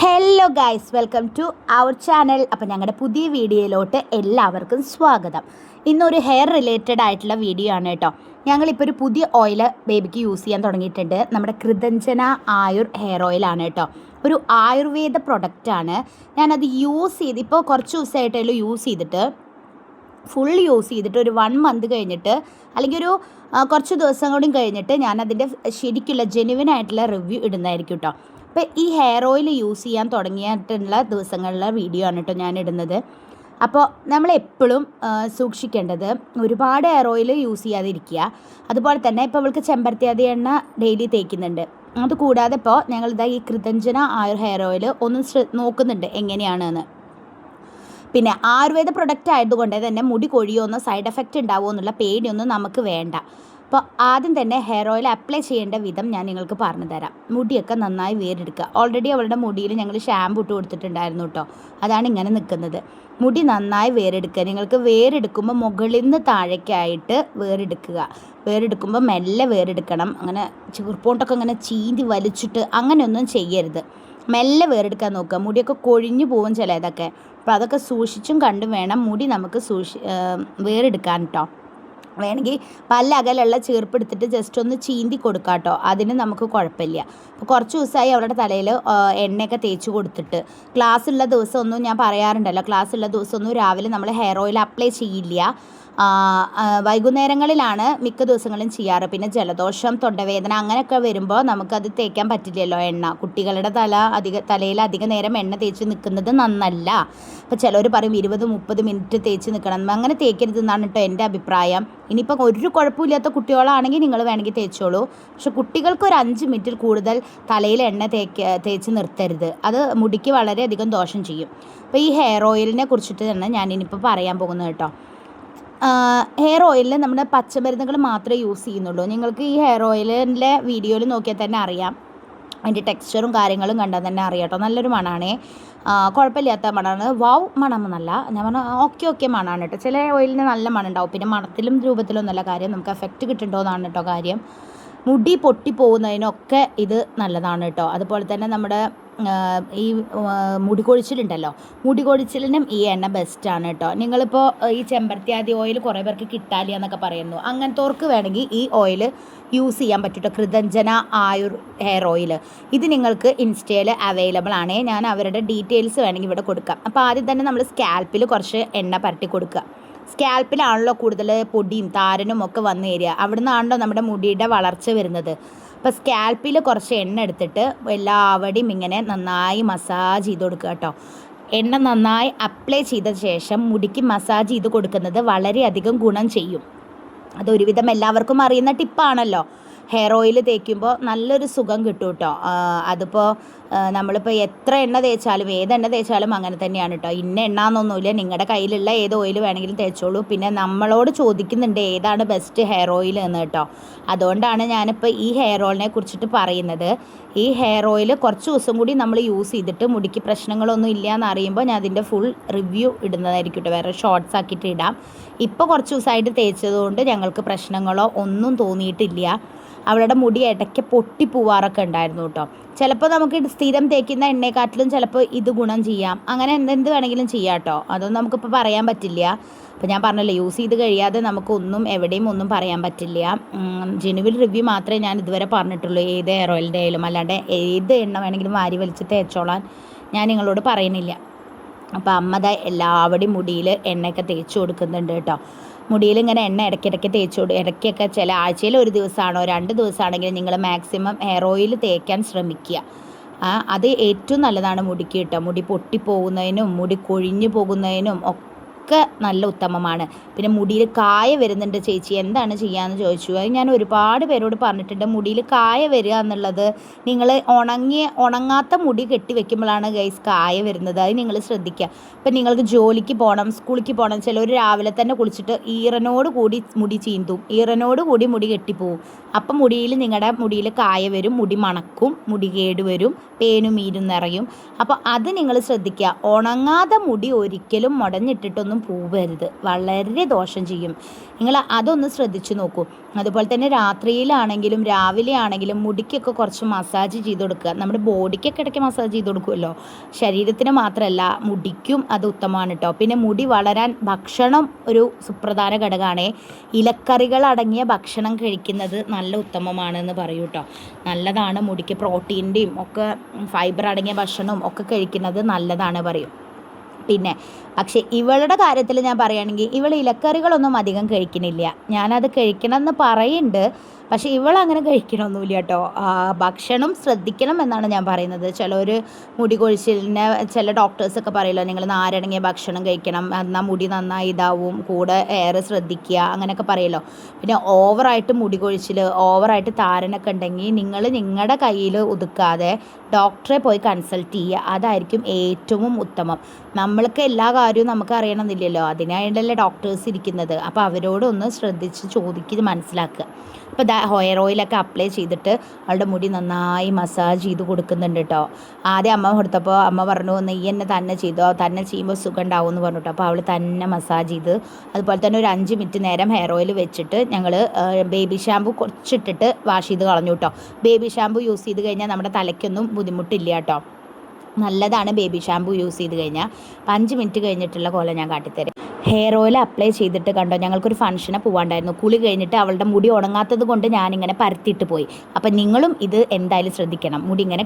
Hello guys, welcome to our channel. അപ്പോൾ ഞങ്ങളുടെ പുതിയ വീഡിയോയിലോട്ട് എല്ലാവർക്കും സ്വാഗതം. ഇന്നൊരു ഹെയർ റിലേറ്റഡ് ആയിട്ടുള്ള വീഡിയോ ആണ് കേട്ടോ. ഞങ്ങളിപ്പോൾ ഒരു പുതിയ ഓയിൽ ബേബിക്ക് യൂസ് ചെയ്യാൻ തുടങ്ങിയിട്ടുണ്ട്. നമ്മുടെ കൃതഞ്ജന ആയുർ ഹെയർ ഓയിലാണ് കേട്ടോ. ഒരു ആയുർവേദ പ്രൊഡക്റ്റാണ്. ഞാനത് യൂസ് ചെയ്ത് ഇപ്പോൾ കുറച്ച് ദിവസമായിട്ടല്ലോ യൂസ് ചെയ്തിട്ട്, ഫുൾ യൂസ് ചെയ്തിട്ട് ഒരു 1 മന്ത് കഴിഞ്ഞിട്ട്, അല്ലെങ്കിൽ ഒരു കുറച്ച് ദിവസം കൂടി കഴിഞ്ഞിട്ട് ഞാനതിൻ്റെ ശരിക്കുള്ള ജെനുവിനായിട്ടുള്ള റിവ്യൂ ഇടുന്നതായിരിക്കും കേട്ടോ. അപ്പോൾ ഈ ഹെയർ ഓയിൽ യൂസ് ചെയ്യാൻ തുടങ്ങിയിട്ടുള്ള ദിവസങ്ങളിലെ വീഡിയോ ആണ് കേട്ടോ ഞാൻ ഇടുന്നത്. അപ്പോൾ നമ്മളെപ്പോഴും സൂക്ഷിക്കേണ്ടത് ഒരുപാട് ഹെയർ ഓയിൽ യൂസ് ചെയ്യാതിരിക്കുക. അതുപോലെ തന്നെ ഇപ്പോൾ അവൾക്ക് ചെമ്പരത്തിയാതി എണ്ണ ഡെയിലി തേക്കുന്നുണ്ട്. അതുകൂടാതെ ഇപ്പോൾ ഞങ്ങളിതാ ഈ കൃതഞ്ജന ആയുർ ഹെയർ ഓയിൽ ഒന്ന് നോക്കുന്നുണ്ട് എങ്ങനെയാണെന്ന്. പിന്നെ ആയുർവേദ പ്രൊഡക്റ്റ് ആയതുകൊണ്ട് തന്നെ മുടി കൊഴിയുമോ, സൈഡ് എഫക്റ്റ് ഉണ്ടാവുമോ എന്നുള്ള പേടിയൊന്നും നമുക്ക് വേണ്ട. അപ്പോൾ ആദ്യം തന്നെ ഹെയർ ഓയിൽ അപ്ലൈ ചെയ്യേണ്ട വിധം ഞാൻ നിങ്ങൾക്ക് പറഞ്ഞു തരാം. മുടിയൊക്കെ നന്നായി വേരെടുക്കുക. ഓൾറെഡി അവളുടെ മുടിയിൽ ഞങ്ങൾ ഷാമ്പു ഇട്ട് കൊടുത്തിട്ടുണ്ടായിരുന്നു കേട്ടോ. അതാണ് ഇങ്ങനെ നിൽക്കുന്നത്. മുടി നന്നായി വേരെടുക്കുക. നിങ്ങൾക്ക് വേരെടുക്കുമ്പോൾ മുകളിൽ നിന്ന് താഴേക്കായിട്ട് വേരെടുക്കുമ്പോൾ മെല്ലെ വേരെടുക്കണം. അങ്ങനെ ചീർപ്പോണ്ടൊക്കെ അങ്ങനെ ചീന്തി വലിച്ചിട്ട് അങ്ങനെയൊന്നും ചെയ്യരുത്. മെല്ലെ വേരെടുക്കാൻ നോക്കുക. മുടിയൊക്കെ കൊഴിഞ്ഞു പോകും ചിലതൊക്കെ. അപ്പോൾ അതൊക്കെ സൂക്ഷിച്ചും കണ്ടും വേണം മുടി നമുക്ക് വേരെടുക്കാൻ കേട്ടോ. വേണമെങ്കിൽ പല അകലുള്ള ചീർപ്പെടുത്തിട്ട് ജസ്റ്റ് ഒന്ന് ചീന്തി കൊടുക്കാം കേട്ടോ. അതിന് നമുക്ക് കുഴപ്പമില്ല. അപ്പോൾ കുറച്ച് ദിവസമായി അവളുടെ തലയിൽ എണ്ണയൊക്കെ തേച്ച് കൊടുത്തിട്ട്, ക്ലാസ്സുള്ള ദിവസമൊന്നും ഞാൻ പറയാറുണ്ടല്ലോ, ക്ലാസ്സുള്ള ദിവസമൊന്നും രാവിലെ നമ്മൾ ഹെയർ ഓയിൽ അപ്ലൈ ചെയ്യില്ല. വൈകുന്നേരങ്ങളിലാണ് മിക്ക ദിവസങ്ങളും ചെയ്യാറ്. പിന്നെ ജലദോഷം, തൊണ്ടവേദന അങ്ങനെയൊക്കെ വരുമ്പോൾ നമുക്കത് തേക്കാൻ പറ്റില്ലല്ലോ എണ്ണ. കുട്ടികളുടെ തലയിൽ അധിക നേരം എണ്ണ തേച്ച് നിൽക്കുന്നത് നന്നല്ല. അപ്പോൾ ചിലർ പറയും 20-30 മിനിറ്റ് തേച്ച് നിൽക്കണം. അങ്ങനെ തേക്കരുതെന്നാണ് കേട്ടോ എൻ്റെ അഭിപ്രായം. ഇനിയിപ്പോൾ ഒരു കുഴപ്പമില്ലാത്ത കുട്ടികളാണെങ്കിൽ നിങ്ങൾ വേണമെങ്കിൽ തേച്ചോളൂ. പക്ഷെ കുട്ടികൾക്ക് ഒരു 5 മിനിറ്റിൽ കൂടുതൽ തലയിൽ എണ്ണ തേച്ച് നിർത്തരുത്. അത് മുടിക്ക് വളരെയധികം ദോഷം ചെയ്യും. അപ്പോൾ ഈ ഹെയർ ഓയിലിനെ കുറിച്ചിട്ട് തന്നെ ഞാനിനിപ്പോൾ പറയാൻ പോകുന്നത് കേട്ടോ. ഹെയർ ഓയിലിൽ നമ്മുടെ പച്ചമരുന്നുകൾ മാത്രമേ യൂസ് ചെയ്യുന്നുള്ളൂ. നിങ്ങൾക്ക് ഈ ഹെയർ ഓയിലിൻ്റെ വീഡിയോയിൽ നോക്കിയാൽ തന്നെ അറിയാം. അതിൻ്റെ ടെക്സ്ചറും കാര്യങ്ങളും കണ്ടാൽ തന്നെ അറിയാം കേട്ടോ. നല്ലൊരു മണമാണേ, കുഴപ്പമില്ലാത്ത മണമാണ്. വാവ് മണമെന്നല്ല ഞാൻ പറഞ്ഞാൽ, ഓക്കെ മണമാണ് കേട്ടോ. ചില ഓയിലിന് നല്ല മണം ഉണ്ടാവും. പിന്നെ മണത്തിലും രൂപത്തിലും നല്ല കാര്യം, നമുക്ക് എഫക്റ്റ് കിട്ടുന്നുണ്ടോ എന്നാണ് കേട്ടോ കാര്യം. മുടി പൊട്ടിപ്പോകുന്നതിനൊക്കെ ഇത് നല്ലതാണ് കേട്ടോ. അതുപോലെ തന്നെ നമ്മുടെ ഈ മുടി കൊഴിച്ചിലുണ്ടല്ലോ, മുടി കൊഴിച്ചിലിനും ഈ എണ്ണ ബെസ്റ്റാണ് കേട്ടോ. നിങ്ങളിപ്പോൾ ഈ ചെമ്പരത്തിയാതി ഓയിൽ കുറേ പേർക്ക് കിട്ടാലിയ എന്നൊക്കെ പറയുന്നു. അങ്ങനത്തോർക്ക് വേണമെങ്കിൽ ഈ ഓയിൽ യൂസ് ചെയ്യാൻ പറ്റും കേട്ടോ. കൃതഞ്ജന ആയുർ ഹെയർ ഓയിൽ ഇത് നിങ്ങൾക്ക് ഇൻസ്റ്റയിൽ അവൈലബിൾ ആണ്. ഞാൻ അവരുടെ ഡീറ്റെയിൽസ് വേണമെങ്കിൽ ഇവിടെ കൊടുക്കാം. അപ്പോൾ ആദ്യം തന്നെ നമ്മൾ സ്കാൽപ്പിൽ കുറച്ച് എണ്ണ പരട്ടി കൊടുക്കുക. സ്കാൽപ്പിലാണല്ലോ കൂടുതൽ പൊടിയും താരനും ഒക്കെ വന്നു തരിക. അവിടെ നിന്നാണല്ലോ നമ്മുടെ മുടിയുടെ വളർച്ച വരുന്നത്. അപ്പോൾ സ്കാൽപ്പിൽ കുറച്ച് എണ്ണ എടുത്തിട്ട് എല്ലാവരുടെയും ഇങ്ങനെ നന്നായി മസാജ് ചെയ്ത് കൊടുക്കുക കേട്ടോ. എണ്ണ നന്നായി അപ്ലൈ ചെയ്ത ശേഷം മുടിക്ക് മസാജ് ചെയ്ത് കൊടുക്കുന്നത് വളരെയധികം ഗുണം ചെയ്യും. അതൊരുവിധം എല്ലാവർക്കും അറിയുന്ന ടിപ്പാണല്ലോ. ഹെയർ ഓയിൽ തേക്കുമ്പോൾ നല്ലൊരു സുഖം കിട്ടും കേട്ടോ. അതിപ്പോൾ നമ്മളിപ്പോൾ എത്ര എണ്ണ തേച്ചാലും ഏതെണ്ണ തേച്ചാലും അങ്ങനെ തന്നെയാണ് കേട്ടോ. ഇന്ന എണ്ണ എന്നൊന്നുമില്ല. നിങ്ങളുടെ കയ്യിലുള്ള ഏത് ഓയിൽ വേണമെങ്കിലും തേച്ചോളൂ. പിന്നെ നമ്മളോട് ചോദിക്കുന്നുണ്ട് ഏതാണ് ബെസ്റ്റ് ഹെയർ ഓയിൽ എന്ന് കേട്ടോ. അതുകൊണ്ടാണ് ഞാനിപ്പോൾ ഈ ഹെയർ ഓയിലിനെ കുറിച്ചിട്ട് പറയുന്നത്. ഈ ഹെയർ ഓയിൽ കുറച്ച് ദിവസം കൂടി നമ്മൾ യൂസ് ചെയ്തിട്ട് മുടിക്ക് പ്രശ്നങ്ങളൊന്നും ഇല്ല എന്ന് അറിയുമ്പോൾ ഞാൻ അതിൻ്റെ ഫുൾ റിവ്യൂ ഇടുന്നതായിരിക്കും കേട്ടോ. വേറെ ഷോർട്സ് ആക്കിയിട്ട് ഇടാം. ഇപ്പോൾ കുറച്ച് ദിവസമായിട്ട് തേച്ചതുകൊണ്ട് ഞങ്ങൾക്ക് പ്രശ്നങ്ങളോ ഒന്നും തോന്നിയിട്ടില്ല. അവളുടെ മുടി ഇടയ്ക്ക് പൊട്ടിപ്പോവാറൊക്കെ ഉണ്ടായിരുന്നു കേട്ടോ. ചിലപ്പോൾ നമുക്ക് സ്ഥിരം തേക്കുന്ന എണ്ണയെക്കാട്ടിലും ചിലപ്പോൾ ഇത് ഗുണം ചെയ്യാം. അങ്ങനെ എന്ത് വേണമെങ്കിലും ചെയ്യാം കേട്ടോ. അതൊന്നും നമുക്കിപ്പോൾ പറയാൻ പറ്റില്ല. അപ്പോൾ ഞാൻ പറഞ്ഞല്ലോ, യൂസ് ചെയ്ത് കഴിയാതെ നമുക്കൊന്നും എവിടെയും ഒന്നും പറയാൻ പറ്റില്ല. ജെനുവിൻ റിവ്യൂ മാത്രമേ ഞാൻ ഇതുവരെ പറഞ്ഞിട്ടുള്ളൂ. ഏത് ഹെയർ ഓയിലിൻ്റെ ആയാലും അല്ലാണ്ട് ഏത് എണ്ണ വേണമെങ്കിലും വാരി വലിച്ച് തേച്ചോളാൻ ഞാൻ നിങ്ങളോട് പറയുന്നില്ല. അപ്പോൾ അമ്മ എല്ലാവരുടെയും മുടിയിൽ എണ്ണയൊക്കെ തേച്ച് കൊടുക്കുന്നുണ്ട് കേട്ടോ. മുടിയിൽ ഇങ്ങനെ എണ്ണ ഇടയ്ക്കിടയ്ക്ക് ഇടയ്ക്കൊക്കെ ചില ആഴ്ചയിൽ 1 ദിവസമാണോ 2 ദിവസമാണെങ്കിലും നിങ്ങൾ മാക്സിമം ഹെയർ ഓയിൽ തേക്കാൻ ശ്രമിക്കുക. അത് ഏറ്റവും നല്ലതാണ് മുടിക്ക് കേട്ടോ. മുടി പൊട്ടിപ്പോകുന്നതിനും മുടി കൊഴിഞ്ഞു പോകുന്നതിനും ഒക്കെ നല്ല ഉത്തമമാണ്. പിന്നെ മുടിയിൽ കായ വരുന്നുണ്ട് ചേച്ചി, എന്താണ് ചെയ്യാമെന്ന് ചോദിച്ചു. അത് ഞാൻ ഒരുപാട് പേരോട് പറഞ്ഞിട്ടുണ്ട്. മുടിയിൽ കായ വരിക എന്നുള്ളത് നിങ്ങൾ ഉണങ്ങാത്ത മുടി കെട്ടി വെക്കുമ്പോഴാണ് ഗൈസ് കായ വരുന്നത്. അത് നിങ്ങൾ ശ്രദ്ധിക്കുക. ഇപ്പം നിങ്ങൾക്ക് ജോലിക്ക് പോകണം, സ്കൂളിലേക്ക് പോകണം, ചിലർ രാവിലെ തന്നെ കുളിച്ചിട്ട് ഈറനോട് കൂടി മുടി ചീന്തും, ഈറനോട് കൂടി മുടി കെട്ടിപ്പോവും. അപ്പം നിങ്ങളുടെ മുടിയിൽ കായ വരും, മുടി മണക്കും, മുടി കേടുവരും, പേനും ഈരും നിറയും. അപ്പോൾ അത് നിങ്ങൾ ശ്രദ്ധിക്കുക. ഉണങ്ങാതെ മുടി ഒരിക്കലും മുടഞ്ഞിട്ടിട്ടൊന്നും മുടിയിലൊന്നും പോവരുത്, വളരെ ദോഷം ചെയ്യും. നിങ്ങൾ അതൊന്ന് ശ്രദ്ധിച്ചു നോക്കൂ. അതുപോലെ തന്നെ രാത്രിയിലാണെങ്കിലും രാവിലെ ആണെങ്കിലും മുടിക്കൊക്കെ കുറച്ച് മസാജ് ചെയ്ത് കൊടുക്കുക. നമ്മുടെ ബോഡിക്കൊക്കെ ഇടയ്ക്ക് മസാജ് ചെയ്ത് കൊടുക്കുമല്ലോ, ശരീരത്തിന് മാത്രമല്ല മുടിക്കും അത് ഉത്തമമാണ് കേട്ടോ. പിന്നെ മുടി വളരാൻ ഭക്ഷണം ഒരു സുപ്രധാന ഘടകമാണ്. ഇലക്കറികൾ അടങ്ങിയ ഭക്ഷണം കഴിക്കുന്നത് നല്ല ഉത്തമമാണെന്ന് പറയൂ കേട്ടോ. നല്ലതാണ് മുടിക്ക്, പ്രോട്ടീൻ്റെയും ഒക്കെ ഫൈബർ അടങ്ങിയ ഭക്ഷണവും ഒക്കെ കഴിക്കുന്നത് നല്ലതാണ് പറയും. പിന്നെ പക്ഷേ ഇവളുടെ കാര്യത്തിൽ ഞാൻ പറയുകയാണെങ്കിൽ ഇവൾ ഇലക്കറികളൊന്നും അധികം കഴിക്കണില്ല. ഞാനത് കഴിക്കണമെന്ന് പറയുന്നുണ്ട്, പക്ഷേ ഇവളങ്ങനെ കഴിക്കണമൊന്നുമില്ല കേട്ടോ. ഭക്ഷണം ശ്രദ്ധിക്കണം എന്നാണ് ഞാൻ പറയുന്നത്. ചിലർ മുടി കൊഴിച്ചിലിന് ചില ഡോക്ടേഴ്സൊക്കെ പറയുമല്ലോ, നിങ്ങൾ നാരടങ്ങിയ ഭക്ഷണം കഴിക്കണം, എന്നാൽ മുടി നന്നായി ഇതാവും, കൂടെ എയർ ശ്രദ്ധിക്കുക, അങ്ങനെയൊക്കെ പറയുമല്ലോ. പിന്നെ ഓവറായിട്ട് മുടി കൊഴിച്ചിൽ, ഓവറായിട്ട് താരനൊക്കെ ഉണ്ടെങ്കിൽ നിങ്ങൾ നിങ്ങളുടെ കയ്യിൽ ഒതുക്കാതെ ഡോക്ടറെ പോയി കൺസൾട്ട് ചെയ്യുക. അതായിരിക്കും ഏറ്റവും ഉത്തമം. നമ്മൾക്ക് എല്ലാ കാര്യവും നമുക്ക് അറിയണമെന്നില്ലല്ലോ, അതിനായിട്ടല്ലേ ഡോക്ടേഴ്സ് ഇരിക്കുന്നത്. അപ്പോൾ അവരോടൊന്ന് ശ്രദ്ധിച്ച് ചോദിക്കുക, മനസ്സിലാക്കുക. അപ്പോൾ ഹെയർ ഓയിലൊക്കെ അപ്ലൈ ചെയ്തിട്ട് അവളുടെ മുടി നന്നായി മസാജ് ചെയ്ത് കൊടുക്കുന്നുണ്ട് കേട്ടോ. ആദ്യം അമ്മ കൊടുത്തപ്പോൾ അമ്മ പറഞ്ഞു നീ തന്നെ ചെയ്തോ, തന്നെ ചെയ്യുമ്പോൾ സുഖം ഉണ്ടാവും എന്ന് പറഞ്ഞിട്ടോ. അപ്പോൾ അവൾ തന്നെ മസാജ് ചെയ്ത്, അതുപോലെ തന്നെ ഒരു 5 മിനിറ്റ് നേരം ഹെയർ ഓയിൽ വെച്ചിട്ട് ഞങ്ങൾ ബേബി ഷാമ്പു കുറച്ചിട്ടിട്ട് വാഷ് ചെയ്ത് കളഞ്ഞു കേട്ടോ. ബേബി ഷാമ്പു യൂസ് ചെയ്ത് കഴിഞ്ഞാൽ നമ്മുടെ തലയ്ക്കൊന്നും ബുദ്ധിമുട്ടില്ല കേട്ടോ, നല്ലതാണ് ബേബി ഷാമ്പു യൂസ് ചെയ്ത് കഴിഞ്ഞാൽ. 5 മിനിറ്റ് കഴിഞ്ഞിട്ടുള്ള കോലം ഞാൻ കാട്ടിത്തരാം. ഹെയർ ഓയിൽ അപ്ലൈ ചെയ്തിട്ട് കണ്ടോ, ഞങ്ങൾക്കൊരു ഫംഗ്ഷന് പോകാണ്ടായിരുന്നു. കുളി കഴിഞ്ഞിട്ട് അവളുടെ മുടി ഉണങ്ങാത്തത് കൊണ്ട് ഞാനിങ്ങനെ പരത്തിയിട്ട് പോയി. അപ്പം നിങ്ങളും ഇത് എന്തായാലും ശ്രദ്ധിക്കണം, മുടി ഇങ്ങനെ